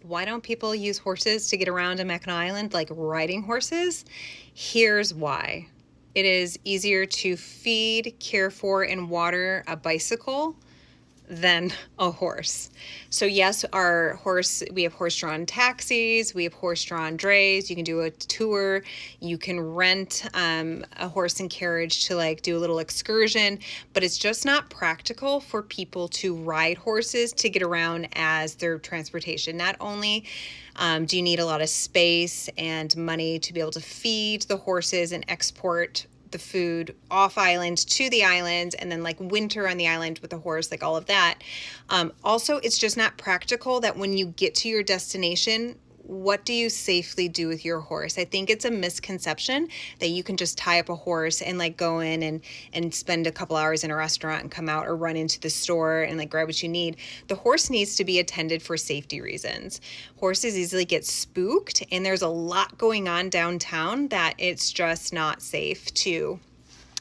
why don't people use horses to get around in Mackinac Island, like riding horses? Here's why. It is easier to feed, care for, and water a bicycle than a horse. So yes, we have horse-drawn taxis, we have horse-drawn drays. You can do a tour. You can rent a horse and carriage to like do a little excursion, but it's just not practical for people to ride horses to get around as their transportation. Not only do you need a lot of space and money to be able to feed the horses and export the food off island to the island, and then like winter on the island with the horse, like all of that. Also, it's just not practical that when you get to your destination, what do you safely do with your horse? I think it's a misconception that you can just tie up a horse and like go in and spend a couple hours in a restaurant and come out, or run into the store and like grab what you need. The horse needs to be attended for safety reasons. Horses easily get spooked, and there's a lot going on downtown that it's just not safe to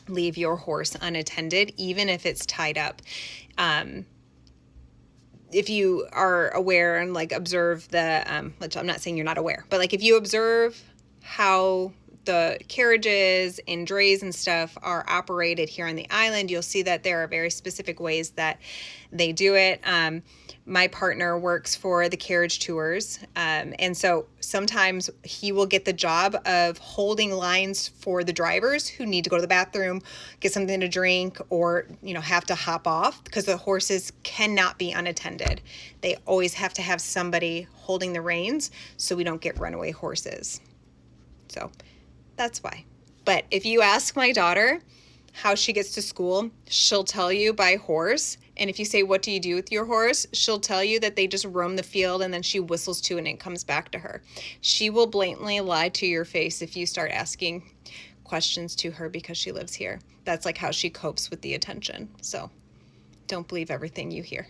leave your horse unattended, even if it's tied up. If you are aware and like observe which I'm not saying you're not aware, but like if you observe how the carriages and drays and stuff are operated here on the island, you'll see that there are very specific ways that they do it. My partner works for the carriage tours, and so sometimes he will get the job of holding lines for the drivers who need to go to the bathroom, get something to drink, or have to hop off, because the horses cannot be unattended. They always have to have somebody holding the reins so we don't get runaway horses. So that's why. But if you ask my daughter how she gets to school, she'll tell you by horse. And if you say, what do you do with your horse? She'll tell you that they just roam the field, and then she whistles to and it comes back to her. She will blatantly lie to your face if you start asking questions to her because she lives here. That's like how she copes with the attention. So don't believe everything you hear.